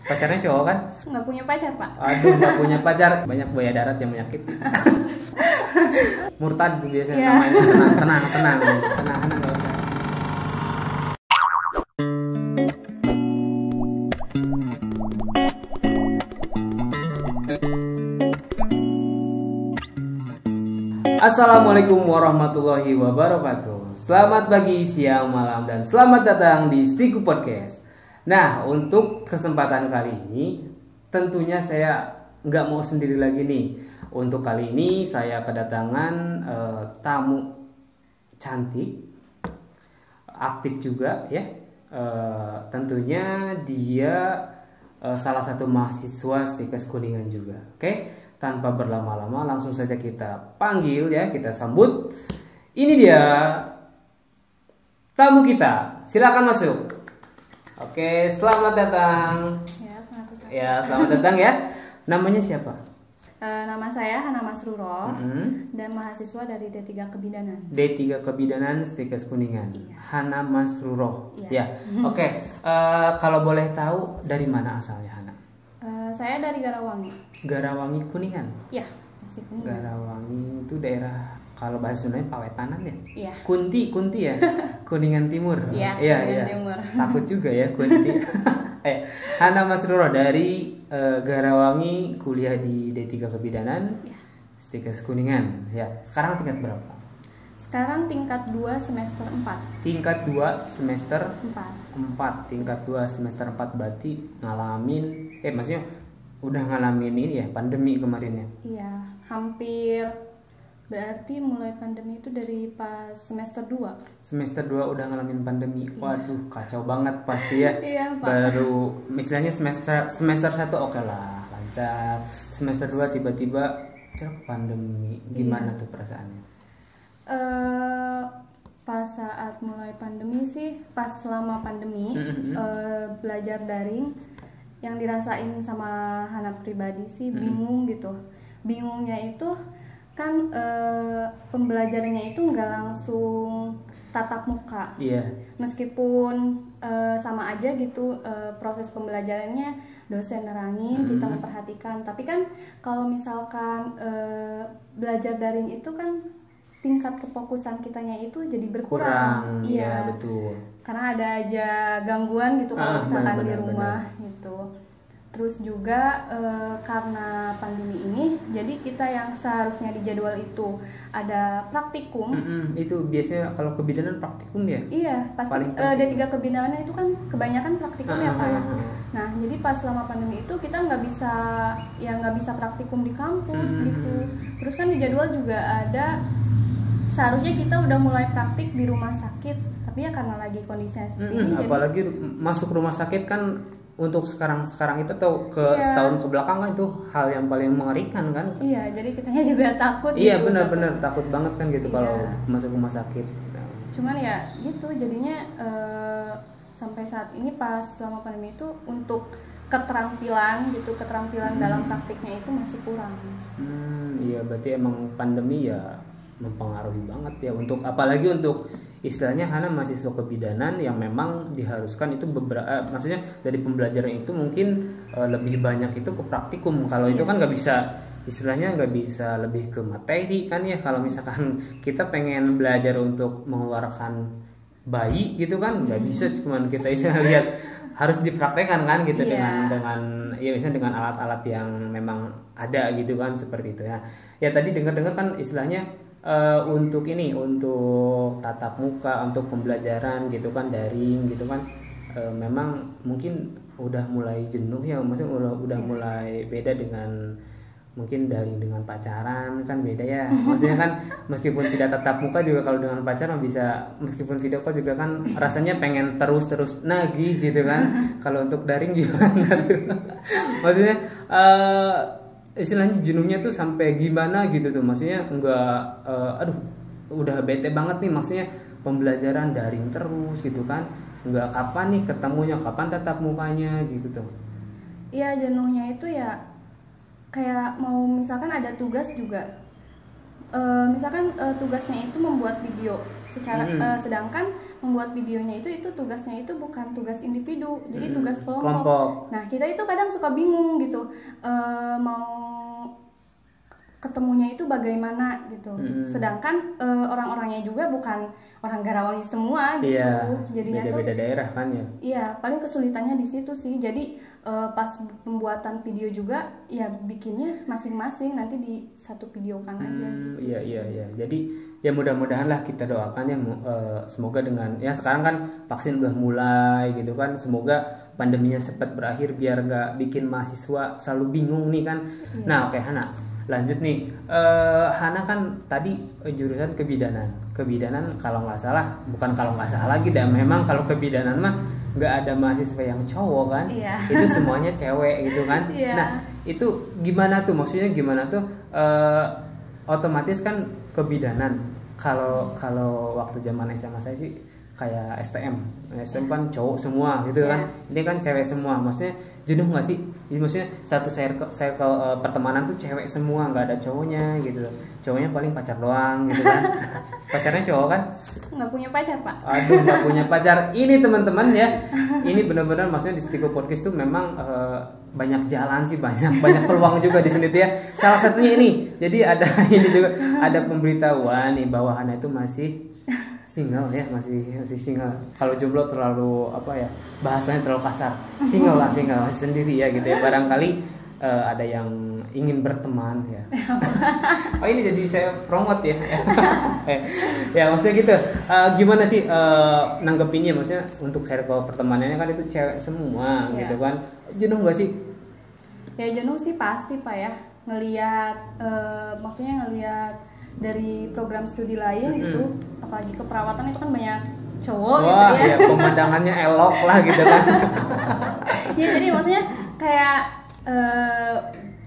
Pacarnya cowok kan? Nggak punya pacar, Pak. Aduh, nggak punya pacar. Banyak buaya darat yang menyakiti. Murtad tuh biasanya Iya. namanya. Tenang, nggak usah. Assalamualaikum warahmatullahi wabarakatuh. Selamat pagi, siang, malam, dan selamat datang di Stiku Podcast. Nah, untuk kesempatan kali ini tentunya saya nggak mau sendiri lagi nih. Untuk kali ini saya kedatangan tamu cantik, aktif juga ya. Tentunya dia salah satu mahasiswa Stikes Kuningan juga. Oke, tanpa berlama-lama langsung saja kita panggil ya, kita sambut. Ini dia tamu kita. Silakan masuk. Oke, selamat datang. Ya, selamat datang. Ya, selamat datang ya. Namanya siapa? Nama saya Hana Masruro dan mahasiswa dari D3 Kebidanan. D3 Kebidanan Stikes Kuningan. Iya. Hana Masruro. Iya. Ya. Oke, kalau boleh tahu dari mana asalnya Hana? Saya dari Garawangi. Garawangi Kuningan. Iya, masih Kuningan. Garawangi itu daerah, kalau bahasa Sundanya Pawetanan ya? Iya. Kunti ya? Kuningan Timur. Iya, Iya. Kuningan Timur. Takut juga ya Kunti. Hana Masruro dari Garawangi, kuliah di D3 Kebidanan. Iya. Stikes Kuningan. Ya, sekarang tingkat berapa? Sekarang tingkat 2 semester 4. Tingkat 2 semester 4. 4. Tingkat 2 semester 4 berarti ngalamin maksudnya udah ngalamin ini ya, pandemi kemarin ya. Iya, hampir berarti mulai pandemi itu dari pas semester 2. Semester 2 udah ngalamin pandemi. Waduh, kacau banget pasti ya. Iya, Pak. Baru misalnya semester 1 oke lah, lancar. Semester 2 tiba-tiba pandemi. Gimana tuh perasaannya? Pas saat mulai pandemi sih, pas selama pandemi belajar daring, yang dirasain sama Hana pribadi sih bingung gitu. Bingungnya itu kan pembelajarannya itu nggak langsung tatap muka. Iya. Meskipun sama aja gitu proses pembelajarannya, dosen nerangin, kita memperhatikan. Tapi kan kalau misalkan belajar daring itu kan tingkat kefokusan kitanya itu jadi berkurang. Iya, betul. Karena ada aja gangguan gitu kalau misalkan di rumah gitu. Terus juga karena pandemi ini, jadi kita yang seharusnya di jadwal itu ada praktikum. Itu biasanya kalau kebidanan praktikum ya? Iya, pasti D3 Kebidanan itu kan kebanyakan praktikum ya Pak. Nah, jadi pas selama pandemi itu kita nggak bisa praktikum di kampus gitu. Terus kan di jadwal juga ada, seharusnya kita udah mulai praktik di rumah sakit, tapi ya karena lagi kondisinya seperti ini. Apalagi masuk rumah sakit kan untuk sekarang itu atau setahun ke belakang kan itu hal yang paling mengerikan kan? Iya, jadi kitanya juga takut. Iya, gitu, benar-benar takut banget kan gitu kalau masuk rumah sakit. Cuman ya gitu, jadinya sampai saat ini pas selama pandemi itu untuk keterampilan dalam praktiknya itu masih kurang. Iya, berarti emang pandemi ya mempengaruhi banget ya, untuk apalagi untuk istilahnya Hana mahasiswa kebidanan yang memang diharuskan itu maksudnya dari pembelajaran itu mungkin lebih banyak itu ke praktikum. Kalau itu kan nggak bisa, istilahnya nggak bisa lebih ke materi kan ya. Kalau misalkan kita pengen belajar untuk mengeluarkan bayi gitu kan nggak bisa cuman kita istilahnya lihat, harus dipraktekkan kan gitu. dengan ya misalnya dengan alat-alat yang memang ada gitu kan, seperti itu ya. Ya tadi dengar-dengar kan istilahnya untuk tatap muka, untuk pembelajaran gitu kan, daring gitu kan, memang mungkin udah mulai jenuh ya, maksudnya udah mulai beda dengan mungkin daring dengan pacaran kan beda ya. Maksudnya kan meskipun tidak tatap muka juga kalau dengan pacaran bisa, meskipun video call juga kan rasanya pengen terus nagih gitu kan. Kalau untuk daring juga enggak tuh. Maksudnya istilahnya jenuhnya tuh sampai gimana gitu tuh, maksudnya enggak udah bete banget nih, maksudnya pembelajaran daring terus gitu kan, enggak kapan nih ketemunya, kapan tatap mukanya gitu tuh. Iya, jenuhnya itu ya kayak mau misalkan ada tugas juga, misalkan tugasnya itu membuat video secara sedangkan membuat videonya itu tugasnya itu bukan tugas individu, jadi tugas kelompok. Kelompok. Nah kita itu kadang suka bingung gitu, mau ketemunya itu bagaimana gitu. Sedangkan orang-orangnya juga bukan orang Garawangi semua gitu. Iya, jadinya beda-beda daerah kan ya. Iya, paling kesulitannya di situ sih. Jadi pas pembuatan video juga ya bikinnya masing-masing, nanti di satu videokan aja gitu. Iya. Jadi ya mudah-mudahan lah, kita doakan ya, semoga dengan ya sekarang kan vaksin udah mulai gitu kan, semoga pandeminya cepat berakhir biar nggak bikin mahasiswa selalu bingung nih kan. Iya. Nah oke Hana, lanjut nih. Hana kan tadi jurusan kebidanan kalau nggak salah, bukan kalau nggak salah lagi, dan memang kalau kebidanan mah nggak ada mahasiswa yang cowok kan. Iya. Itu semuanya cewek gitu kan. Iya. Nah itu gimana tuh, maksudnya gimana tuh, otomatis kan kebidanan kalau waktu zaman SMA saya sih kayak STM kan cowok semua gitu kan. Ini kan cewek semua, maksudnya jenuh nggak sih? Jadi maksudnya satu circle pertemanan tuh cewek semua, nggak ada cowoknya gitu. Cowoknya paling pacar doang gitu kan. Pacarnya cowok kan? Nggak punya pacar Pak. Aduh, nggak punya pacar. Ini teman-teman ya, ini benar-benar maksudnya di Stiko Podcast tuh memang banyak jalan sih, banyak peluang juga di sini tuh ya. Salah satunya ini, jadi ada ini juga, ada pemberitahuan nih bahwa Hana itu masih single ya, masih single. Kalau jomblo terlalu apa ya, bahasanya terlalu kasar. Single masih sendiri ya gitu ya. Barangkali ada yang ingin berteman ya. Oh ini jadi saya promote ya. Ya maksudnya gitu. Gimana sih nanggepinnya, maksudnya untuk circle pertemanannya kan itu cewek semua gitu kan. Jenuh nggak sih? Ya jenuh sih pasti Pak ya. Maksudnya ngelihat dari program studi lain gitu, apalagi keperawatan itu kan banyak cowok. Wah, gitu ya. Pemandangannya elok lah gitu kan. Ya jadi maksudnya kayak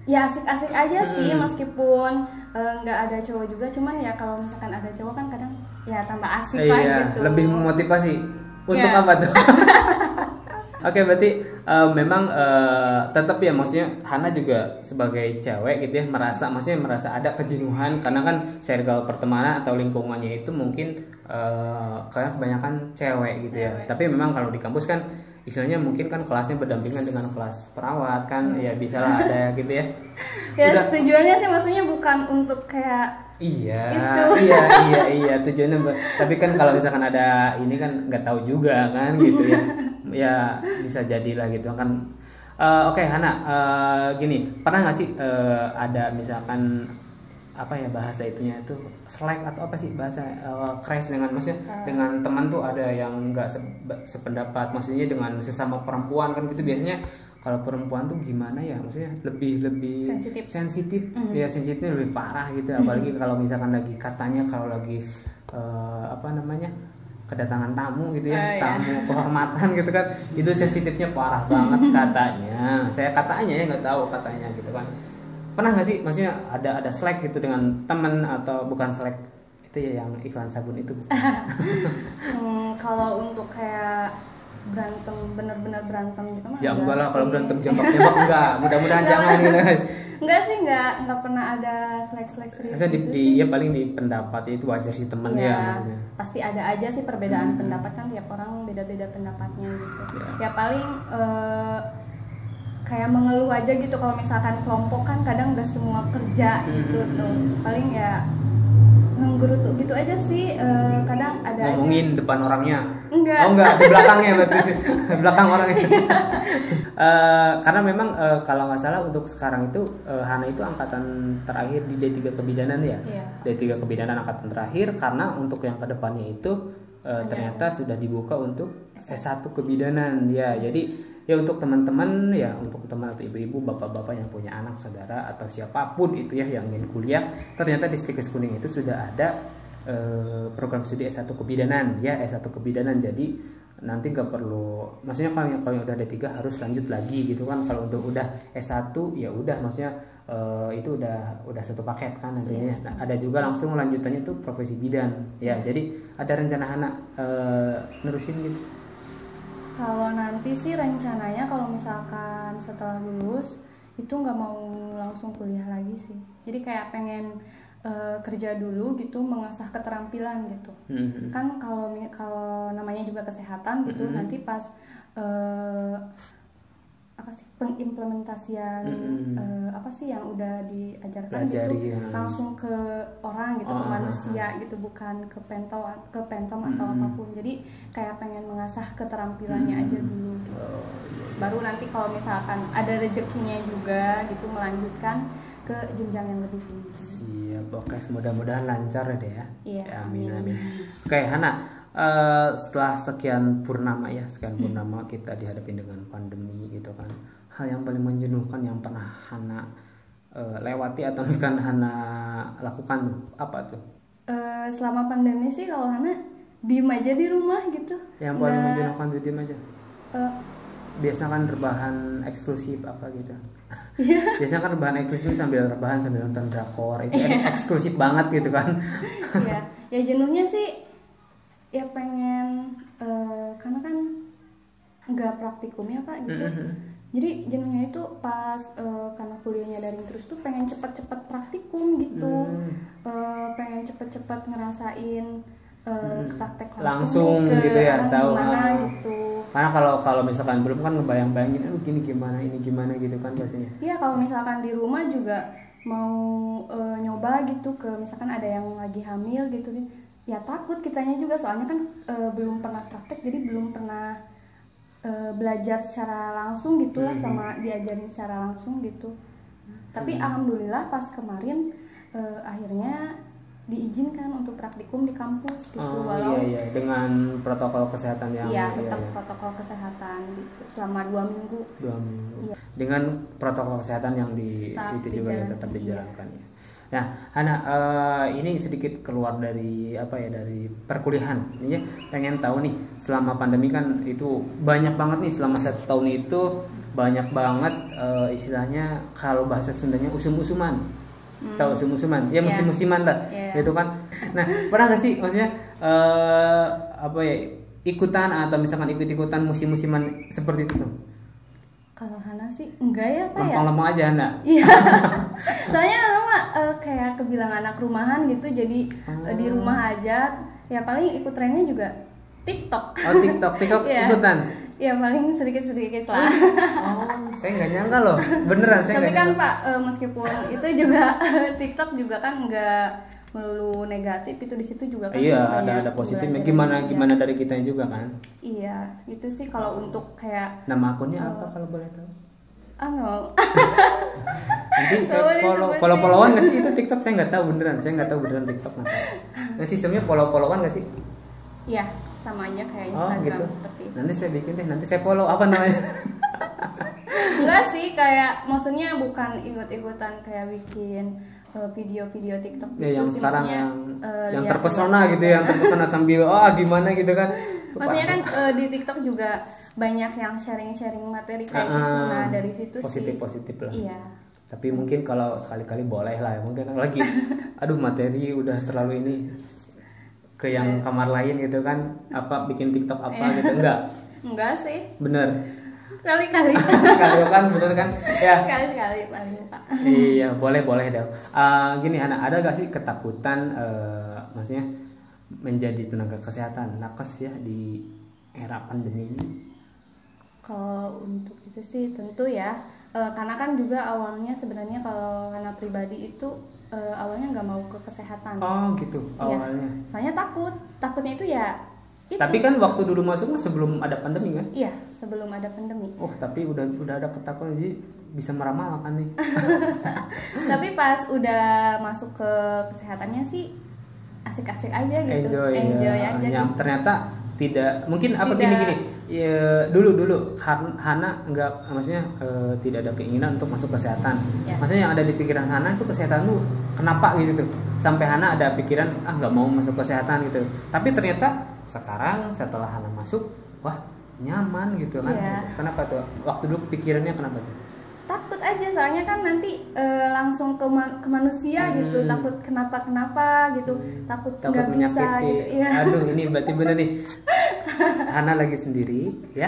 ya asik-asik aja sih, meskipun nggak ada cowok juga, cuman ya kalau misalkan ada cowok kan kadang ya tambah asik lah gitu. Lebih memotivasi. Untuk apa tuh? Oke, berarti memang tetap ya, maksudnya Hana juga sebagai cewek gitu ya merasa ada kejenuhan karena kan circle pertemanan atau lingkungannya itu mungkin karena kebanyakan cewek gitu ya. Tapi memang kalau di kampus kan istilahnya mungkin kan kelasnya berdampingan dengan kelas perawat kan, ya bisalah ada gitu ya. Ya tujuannya sih maksudnya bukan untuk kayak iya tujuannya, tapi kan kalau misalkan ada ini kan nggak tahu juga kan gitu ya. Ya bisa jadilah gitu kan. Oke Hana, gini, pernah nggak sih ada misalkan apa ya bahasa itunya itu slack atau apa sih bahasa crash dengan maksudnya dengan teman tuh ada yang nggak sependapat, maksudnya dengan sesama perempuan kan gitu biasanya. Kalau perempuan tuh gimana ya, maksudnya lebih sensitif ya, sensitifnya lebih parah gitu, apalagi kalau misalkan lagi katanya kalau lagi kedatangan tamu gitu ya, tamu kehormatan gitu kan, itu sensitifnya parah banget katanya. Saya katanya ya, nggak tahu katanya gitu kan. Pernah nggak sih, maksudnya ada slack gitu dengan teman, atau bukan slack itu ya yang iklan sabun itu? Kalau untuk kayak berantem, bener-bener berantem gitu mah ya enggak lah, kalau berantem jambak-jambak enggak, mudah-mudahan jangan gitu. Enggak sih, enggak pernah ada selek-selek serius gitu sih. Ya paling di pendapat itu wajar sih temen ya. Pasti ada aja sih perbedaan pendapat kan, tiap orang beda-beda pendapatnya gitu. Ya paling kayak mengeluh aja gitu kalau misalkan kelompok kan kadang enggak semua kerja gitu tuh. Paling ya nggerutu gitu aja sih, kadang ada ngomongin aja. Depan orangnya. Enggak. Oh enggak, di belakangnya berarti. Belakang orangnya. Karena memang kalau nggak salah untuk sekarang itu Hana itu angkatan terakhir di D3 Kebidanan ya. D3 Kebidanan angkatan terakhir, karena untuk yang kedepannya itu ternyata sudah dibuka untuk S1 Kebidanan ya. Jadi ya untuk teman-teman ya, untuk teman atau ibu-ibu, bapak-bapak yang punya anak, saudara atau siapapun itu ya yang ingin kuliah, ternyata di Stikes Kuning itu sudah ada program studi S1 Kebidanan ya, S1 Kebidanan. Jadi nanti nggak perlu, maksudnya kalau yang udah D3 harus lanjut lagi gitu kan. Kalau untuk udah S1 ya udah, maksudnya itu udah satu paket kan nantinya. Nah, ada juga langsung lanjutannya tuh profesi bidan ya. Jadi ada rencana Hana nerusin gitu? Kalau nanti sih rencananya kalau misalkan setelah lulus itu nggak mau langsung kuliah lagi sih. Jadi kayak pengen kerja dulu gitu, mengasah keterampilan gitu. Kan kalau namanya juga kesehatan gitu, nanti pas apa sih pengimplementasian apa sih yang udah diajarkan Pelajari, gitu langsung ke orang gitu, ke manusia gitu, bukan ke pentom atau apapun. Jadi kayak pengen mengasah keterampilannya aja dulu gitu. Baru nanti kalau misalkan ada rezekinya juga gitu, melanjutkan ke jenjang yang lebih tinggi. Siap, oke, mudah-mudahan lancar ya deh ya. Iya, Amin. Oke Hana, setelah sekian purnama kita dihadapin dengan pandemi gitu kan, hal yang paling menjenuhkan yang pernah Hana lewati atau kan Hana lakukan tuh apa tuh? Selama pandemi sih kalau Hana diem aja di rumah gitu. Yang paling menjenuhkan tuh diem aja. Biasanya kan rebahan eksklusif apa gitu. Biasanya kan rebahan eksklusif sambil nonton drakor, itu eksklusif banget gitu kan. Iya, ya jenuhnya sih ya pengen karena kan nggak praktikum ya Pak gitu. Jadi jenuhnya itu pas karena kuliahnya daring terus tuh pengen cepet-cepet praktikum gitu. Pengen cepet-cepet ngerasain praktek langsung gitu ya, tahu gimana gitu. Karena kalau misalkan belum kan ngebayang-bayangin gini gimana ini gimana gitu kan pastinya. Iya, kalau misalkan di rumah juga mau nyoba gitu ke misalkan ada yang lagi hamil gitu, ya takut kitanya juga soalnya kan belum pernah praktek, jadi belum pernah belajar secara langsung gitulah, sama diajarin secara langsung gitu. Tapi alhamdulillah pas kemarin akhirnya diizinkan untuk praktikum di kampus gitu. Iya, dengan protokol kesehatan yang tetap protokol kesehatan gitu, selama 2 minggu. 2 minggu. Iya. Dengan protokol kesehatan yang tetap dijalankan ya. Nah, Hana, ini sedikit keluar dari dari perkuliahan. Ini pengen tahu nih, selama pandemi kan itu banyak banget nih, selama 1 tahun itu banyak banget istilahnya kalau bahasa Sundanya usum-usuman. Tahu usum-usuman? Ya musim-musiman lah. Gitu kan. Nah, pernah nggak sih maksudnya ikutan atau misalkan ikut-ikutan musim-musiman seperti itu tuh? Kalau Hana sih enggak ya Pak ya. Lempeng-lempeng aja Hana. Iya. Soalnya Hana mah kayak kebilang anak rumahan gitu, jadi di rumah aja. Ya paling ikut trennya juga TikTok. Oh TikTok ikutan. Ya paling sedikit-sedikit lah. Saya nggak nyangka loh, beneran saya. Tapi kan Pak, meskipun itu juga TikTok juga kan nggak melulu negatif, itu di situ juga kan. Iya, ada positifnya. Gimana dari kita juga kan. Iya, itu sih kalau untuk kayak. Nama akunnya apa kalau boleh tahu? Nggak mau. Nanti saya follow-followan nggak sih itu TikTok? Saya nggak tahu beneran TikTok nanti. Nah, sistemnya follow-followan nggak sih? Iya, sama aja kayak Instagram gitu. Seperti itu. Nanti saya bikin deh, nanti saya follow apa namanya? Enggak sih, kayak maksudnya bukan ikut-ikutan kayak bikin video-video TikTok gitu. Ya, yang sih, sekarang yang terpesona gitu, ya. yang terpesona sambil gimana gitu kan. Maksudnya kan di TikTok juga banyak yang sharing-sharing materi kayak gitu. Nah, dari situ positif lah. Iya. Tapi mungkin kalau sekali-kali boleh lah ya, mungkin lagi materi udah terlalu ini ke yang kamar lain gitu kan, bikin TikTok gitu, enggak sih, bener kali-kali kan bener kan ya, kali-kali paling Pak. Iya, boleh Del. Gini Hana, ada gak sih ketakutan maksudnya menjadi tenaga kesehatan nakes ya di era pandemi ini? Kalau untuk itu sih tentu ya, karena kan juga awalnya sebenarnya kalau Hana pribadi itu awalnya nggak mau ke kesehatan. Oh gitu awalnya. Ya, soalnya takutnya itu ya. Itu. Tapi kan waktu dulu masuk sebelum ada pandemi kan? Iya, sebelum ada pandemi. Oh, tapi udah ada ketakutan, jadi bisa meramalkan nih. Tapi pas udah masuk ke kesehatannya sih asik-asik aja gitu. Enjoy aja. Yang ternyata tidak mungkin gini. Ya, dulu Hana maksudnya tidak ada keinginan untuk masuk kesehatan. Ya. Maksudnya yang ada di pikiran Hana itu kesehatan tuh kenapa gitu tuh. Sampai Hana ada pikiran nggak mau masuk kesehatan gitu. Tapi ternyata sekarang setelah Hana masuk, wah nyaman gitu kan. Ya. Kenapa tuh? Waktu dulu pikirannya kenapa tuh? Takut aja, soalnya kan nanti langsung ke manusia gitu, takut kenapa gitu, takut nggak bisa gitu. Ya. Aduh, ini berarti bener nih. Hana lagi sendiri ya,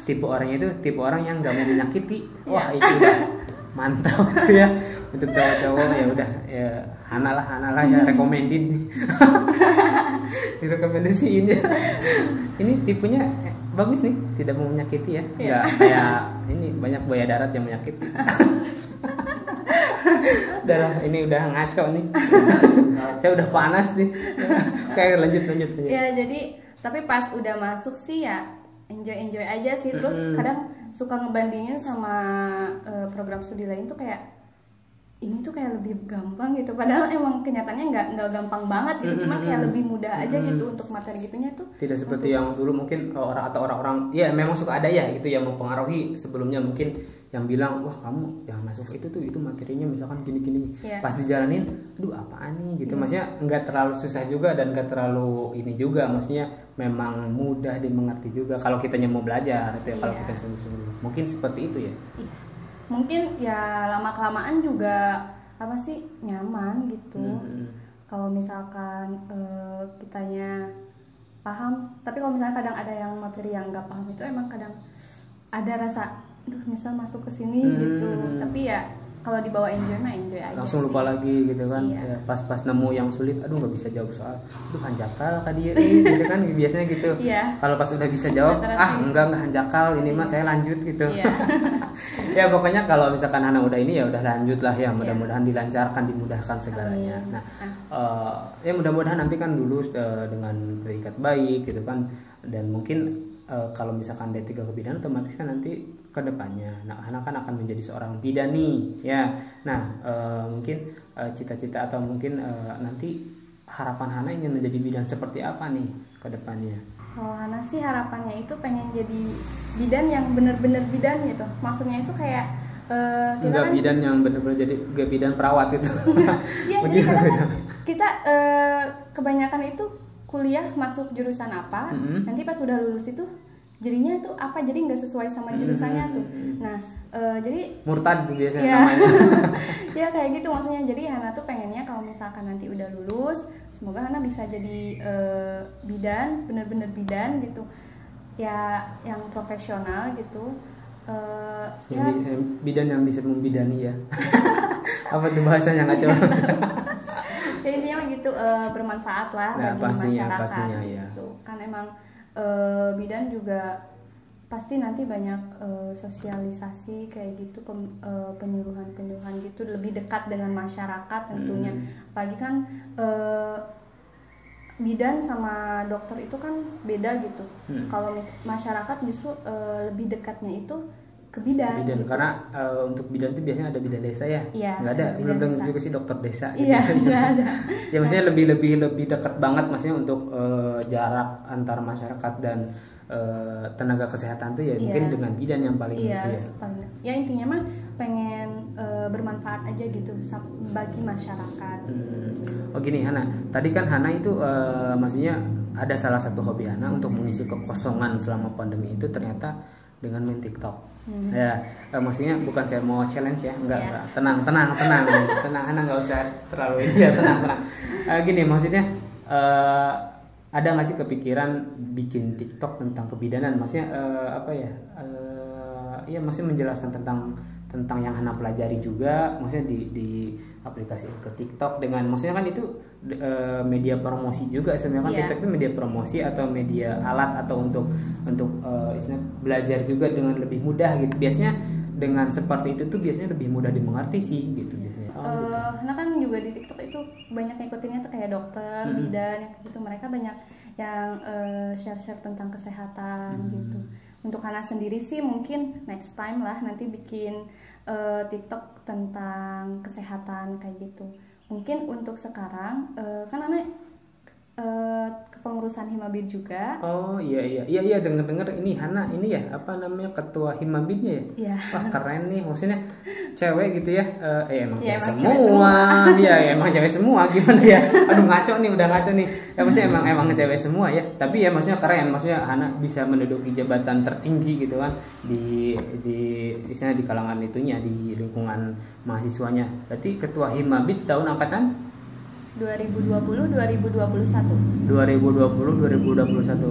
tipe orangnya itu tipe orang yang nggak mau menyakiti. Wah itu mantap tuh ya. Untuk cowok-cowok ya udah ya Hana lah ya recommended nih. Direkomendasiin ya. Ini tipenya bagus nih, tidak mau menyakiti ya. Enggak kayak ini banyak buaya darat yang menyakiti. Udah lah, ini udah ngaco nih. Saya udah panas nih. Kayak lanjut. Ya jadi tapi pas udah masuk sih ya enjoy aja sih. Terus kadang suka ngebandingin sama program studi lain tuh kayak ini tuh kayak lebih gampang gitu, padahal emang kenyataannya nggak gampang banget gitu, cuma kayak lebih mudah aja gitu untuk materi gitunya tuh. Tidak seperti yang dulu mungkin orang-orang ya memang suka ada ya gitu yang mempengaruhi sebelumnya, mungkin yang bilang wah kamu jangan masuk itu materinya misalkan gini pas dijalanin aduh apaan nih gitu. Maksudnya nggak terlalu susah juga dan nggak terlalu ini juga, maksudnya memang mudah dimengerti juga kalau kitanya mau belajar gitu ya. Kalau kita sungguh-sungguh mungkin seperti itu ya. Mungkin ya lama-kelamaan juga apa sih nyaman gitu. Kalau misalkan kitanya paham, tapi kalau misalnya kadang ada yang materi yang nggak paham itu emang kadang ada rasa aduh nyesel masuk ke sini gitu. Tapi ya kalau dibawa enjoy aja langsung sih. Lupa lagi gitu kan. Ya, pas nemu yang sulit aduh nggak bisa jawab soal aduh hanjakal tadi gitu kan biasanya gitu. Kalau pas udah bisa jawab enggak hanjakal ini mah saya lanjut gitu. Ya pokoknya kalau misalkan anak udah ini ya udah lanjut lah ya, mudah-mudahan dilancarkan, dimudahkan segalanya. Nah ya mudah-mudahan nanti kan lulus dengan predikat baik gitu kan, dan mungkin kalau misalkan D3 kebidanan otomatis kan nanti ke depannya anak kan akan menjadi seorang bidan nih ya. Nah mungkin cita-cita atau mungkin nanti harapan Hana ingin menjadi bidan seperti apa nih ke depannya? Kalau Hana sih harapannya itu pengen jadi bidan yang bener-bener bidan gitu. Maksudnya itu kayak enggak kan, bidan yang bener-bener jadi gak bidan perawat gitu. Iya jadi kadang kita kebanyakan itu kuliah masuk jurusan apa, nanti pas udah lulus itu jadinya tuh apa, jadi nggak sesuai sama jurusannya tuh. Nah jadi murtad tuh biasanya namanya. Ya kayak gitu maksudnya. Jadi Hana tuh pengennya kalau misalkan nanti udah lulus, semoga Hana bisa jadi bidan, bener-bener bidan gitu ya, yang profesional gitu. Bidan yang bisa membidani ya. Apa tuh bahasanya nggak coba? Ya intinya gitu, bermanfaat lah bagi masyarakat gitu. Kan emang bidan juga pasti nanti banyak sosialisasi kayak gitu, penyuluhan gitu, lebih dekat dengan masyarakat tentunya. Apalagi kan bidan sama dokter itu kan beda gitu. Kalau masyarakat justru lebih dekatnya itu ke bidan gitu. Karena untuk bidan itu biasanya ada bidan desa ya. Nggak ada, belum dengar juga sih dokter desa. Iya, nggak ada. Ya maksudnya lebih dekat banget maksudnya untuk jarak antar masyarakat dan tenaga kesehatan tuh ya mungkin dengan bidan yang paling gitu ya. Ya intinya mah pengen bermanfaat aja gitu bagi masyarakat. Oh gini Hana, tadi kan Hana itu maksudnya ada salah satu hobi Hana untuk mengisi kekosongan selama pandemi itu ternyata dengan main TikTok. Ya, maksudnya bukan saya mau challenge ya, enggak. Tenang, Hana nggak usah terlalu ya, tenang. Gini maksudnya ada nggak sih kepikiran bikin TikTok tentang kebidanan? Maksudnya apa ya? Ya maksudnya menjelaskan tentang yang Hana pelajari juga, maksudnya di aplikasi ke TikTok dengan maksudnya kan itu media promosi juga sebenarnya kan. TikTok itu media promosi atau media alat atau untuk istilah belajar juga dengan lebih mudah gitu. Biasanya dengan seperti itu tuh biasanya lebih mudah dimengerti sih gitu biasanya. Karena kan juga di TikTok itu banyak ngikutinnya tuh kayak dokter, bidan gitu. Mereka banyak yang share tentang kesehatan gitu. Untuk Hana sendiri sih mungkin next time lah nanti bikin TikTok tentang kesehatan kayak gitu. Mungkin untuk sekarang kan Hana kepengurusan Himabid juga. Oh iya dengar ini Hana ini ya apa namanya ketua Himabidnya ya? Wah keren nih, maksudnya cewek gitu ya. Emang cewek semua. Iya emang cewek semua gimana ya? Aduh ngaco nih. Ya maksudnya emang cewek semua ya. Tapi ya maksudnya keren, maksudnya Hana bisa menduduki jabatan tertinggi gitu kan di misalnya di kalangan itunya, di lingkungan mahasiswanya. Berarti ketua Himabid tahun angkatan 2020-2021.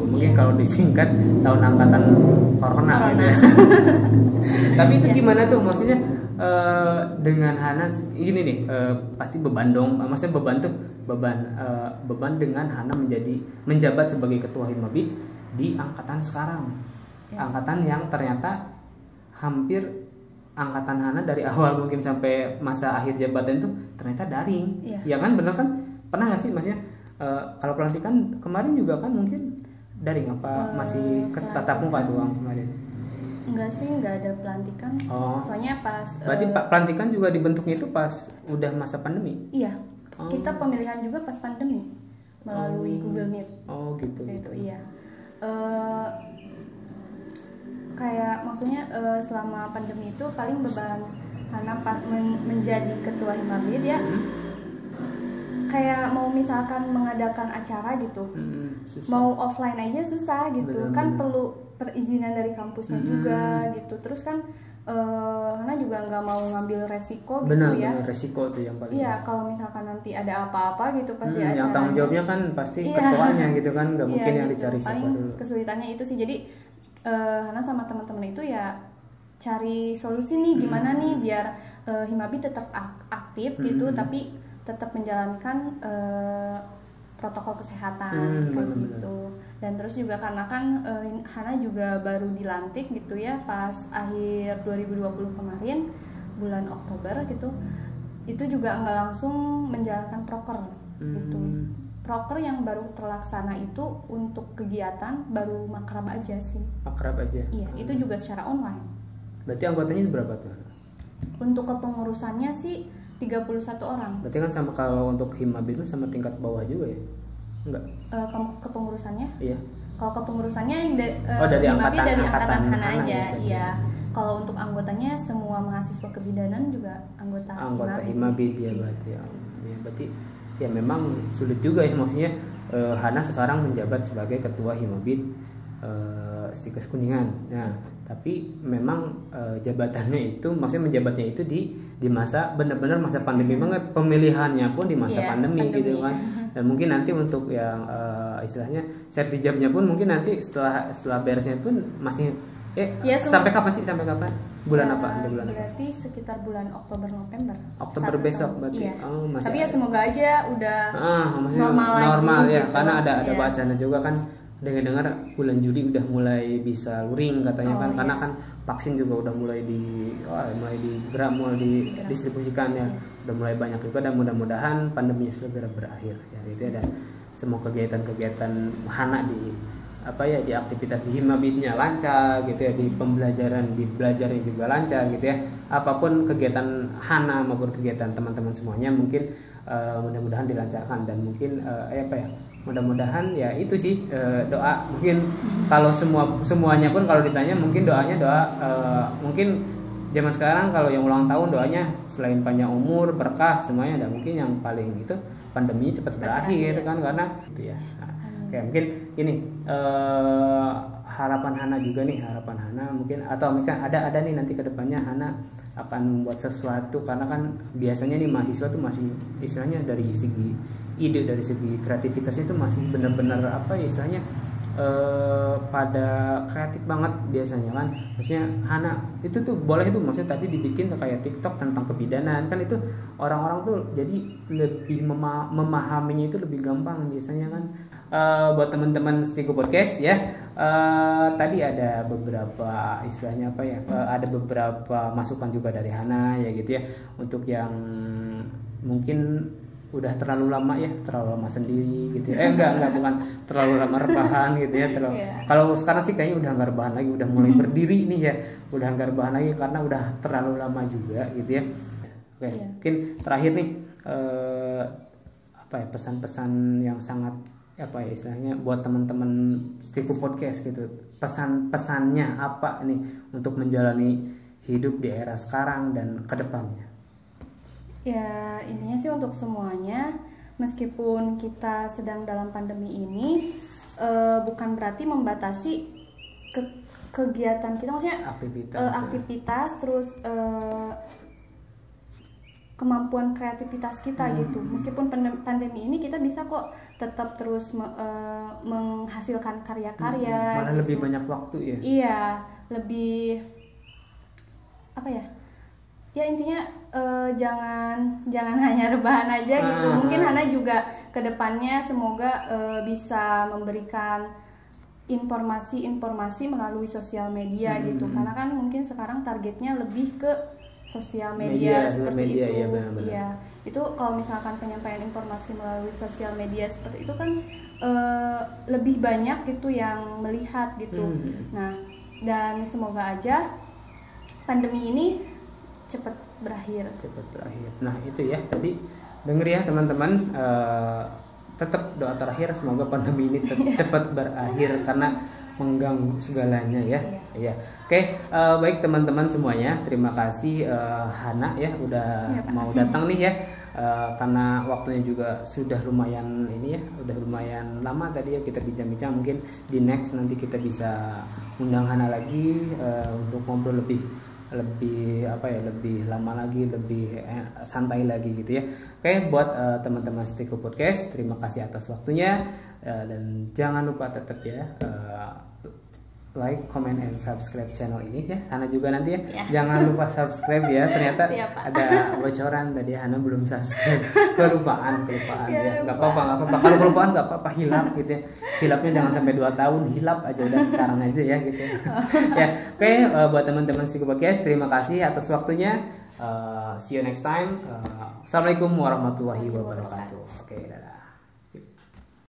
Mungkin kalau disingkat tahun angkatan corona. Gitu ya. Tapi itu gimana tuh maksudnya dengan Hana ini nih pasti beban dong, maksudnya beban dengan Hana menjabat sebagai ketua Himabit di angkatan sekarang, angkatan yang ternyata hampir angkatan Hana dari awal mungkin sampai masa akhir jabatan itu ternyata daring, ya kan, bener kan? Pernah nggak sih maksudnya kalau pelantikan kemarin juga kan mungkin daring apa masih tatap muka doang kemarin? Enggak sih, enggak ada pelantikan. Soalnya pas berarti pelantikan juga dibentuknya itu pas udah masa pandemi? Iya. Kita pemilihan juga pas pandemi melalui Google Meet. Oh gitu. Gitu, iya. Kayak maksudnya selama pandemi itu paling beban Hana menjadi ketua Himabit ya. Kayak mau misalkan mengadakan acara gitu, mau offline aja susah gitu, kan perlu perizinan dari kampusnya juga gitu. Terus kan Hana juga nggak mau ngambil resiko gitu. Benar, resiko tuh yang paling. Iya, kalau misalkan nanti ada apa-apa gitu pasti acaranya. Yang tanggung jawabnya kan pasti ketuanya gitu kan, nggak mungkin yang gitu. dicari siapa dulu. Kesulitannya itu sih, jadi Hana sama teman-teman itu ya cari solusi nih gimana nih biar Himabit tetap aktif gitu, tapi tetap menjalankan protokol kesehatan kayak gitu. Dan terus juga karena kan Hana juga baru dilantik gitu ya pas akhir 2020 kemarin bulan Oktober gitu, itu juga nggak langsung menjalankan proker gitu. Proker yang baru terlaksana itu untuk kegiatan baru makrab aja sih. Makrab aja? Iya, itu juga secara online. Berarti anggotanya berapa tuh? Untuk kepengurusannya sih 31 orang. Berarti kan sama kalau untuk Himabit sama tingkat bawah juga ya? Enggak? Kepengurusannya? Iya. Kalau kepengurusannya dari angkatan Hana aja, ya, iya. Kalau untuk anggotanya semua mahasiswa kebidanan juga anggota Himabit ya berarti ya. Berarti ya memang sulit juga ya, maksudnya Hana sekarang menjabat sebagai ketua Himabit Stikes Kuningan. Nah, tapi memang jabatannya itu, maksudnya menjabatnya itu di masa benar-benar masa pandemi banget, pemilihannya pun di masa pandemi gitu kan. Dan mungkin nanti untuk yang istilahnya sertijabnya pun mungkin nanti setelah beresnya pun masih sampai kapan sih, sampai kapan? Bulan apa? Ada bulan berarti apa? Sekitar bulan Oktober besok berarti. Iya. Masih tapi ya semoga aja udah normal lagi, ya gitu. Karena ada iya. wacana juga kan, dengar bulan Juli udah mulai bisa luring katanya kan, karena kan vaksin juga udah mulai didistribusikan ya, udah mulai banyak juga, dan mudah-mudahan pandemi segera berakhir ya gitu ya, dan semua kegiatan-kegiatan Hana di aktivitas di Himabitnya lancar gitu ya, di belajarnya juga lancar gitu ya, apapun kegiatan Hana maupun kegiatan teman-teman semuanya mungkin mudah-mudahan dilancarkan, dan mungkin mudah-mudahan ya itu sih doa. Mungkin kalau semuanya pun kalau ditanya mungkin doa mungkin zaman sekarang kalau yang ulang tahun doanya selain panjang umur, berkah semuanya, dan mungkin yang paling itu pandemi cepat berakhir kan, karena itu ya. Oke, mungkin ini harapan Hana mungkin, atau mungkin ada nih nanti kedepannya Hana akan membuat sesuatu, karena kan biasanya nih mahasiswa tuh masih istilahnya dari segi ide, dari segi kreativitasnya itu masih benar-benar istilahnya pada kreatif banget biasanya kan. Maksudnya Hana itu tuh boleh itu, maksudnya tadi dibikin kayak TikTok tentang kebidanan kan, itu orang-orang tuh jadi lebih memahaminya itu lebih gampang biasanya kan. Buat teman-teman Stiko Podcast ya, tadi ada beberapa istilahnya ada beberapa masukan juga dari Hana ya gitu ya, untuk yang mungkin udah terlalu lama sendiri gitu ya. Bukan terlalu lama rebahan gitu ya, kalau sekarang sih kayaknya udah nggak rebahan lagi, udah mulai berdiri nih ya, udah nggak rebahan lagi karena udah terlalu lama juga gitu ya. Oke, mungkin terakhir nih pesan-pesan yang sangat istilahnya buat teman-teman Stiku Podcast gitu, pesannya apa nih untuk menjalani hidup di era sekarang dan kedepannya? Ya intinya sih untuk semuanya, meskipun kita sedang dalam pandemi ini, bukan berarti membatasi kegiatan kita, maksudnya aktivitas terus kemampuan kreativitas kita gitu. Meskipun pandemi ini kita bisa kok tetap terus menghasilkan karya-karya. Malah gitu. Lebih banyak waktu ya. Iya, lebih ya intinya jangan hanya rebahan aja gitu. Mungkin Hana juga kedepannya semoga bisa memberikan informasi melalui sosial media gitu, karena kan mungkin sekarang targetnya lebih ke sosial media seperti media, itu. Ya, benar-benar. Iya, itu kalau misalkan penyampaian informasi melalui sosial media seperti itu kan lebih banyak gitu yang melihat gitu. Nah, dan semoga aja pandemi ini cepat berakhir. Nah itu ya tadi denger ya teman-teman, tetap doa terakhir semoga pandemi ini cepat berakhir karena mengganggu segalanya ya. Iya. Oke, baik teman-teman semuanya, terima kasih Hana ya udah mau datang nih ya. Karena waktunya juga sudah lumayan ini ya, udah lumayan lama tadi ya kita bincang-bincang. Mungkin di next nanti kita bisa undang Hana lagi untuk ngobrol lebih lama lagi, lebih santai lagi gitu ya. Oke, buat teman-teman Stiko Podcast, terima kasih atas waktunya, dan jangan lupa tetap ya like, comment, and subscribe channel ini ya. Hana juga nanti ya. Jangan lupa subscribe ya. Ternyata ada bocoran tadi Hana belum subscribe. Kelupaan ya. Gak apa-apa. Kalau kelupaan gak apa-apa, hilap gitu ya. Hilapnya jangan sampai 2 tahun, hilap aja udah sekarang aja ya gitu. Ya, oke, buat teman-teman Stiko Podcast, terima kasih atas waktunya. See you next time. Assalamualaikum warahmatullahi wabarakatuh. Oke, dadah.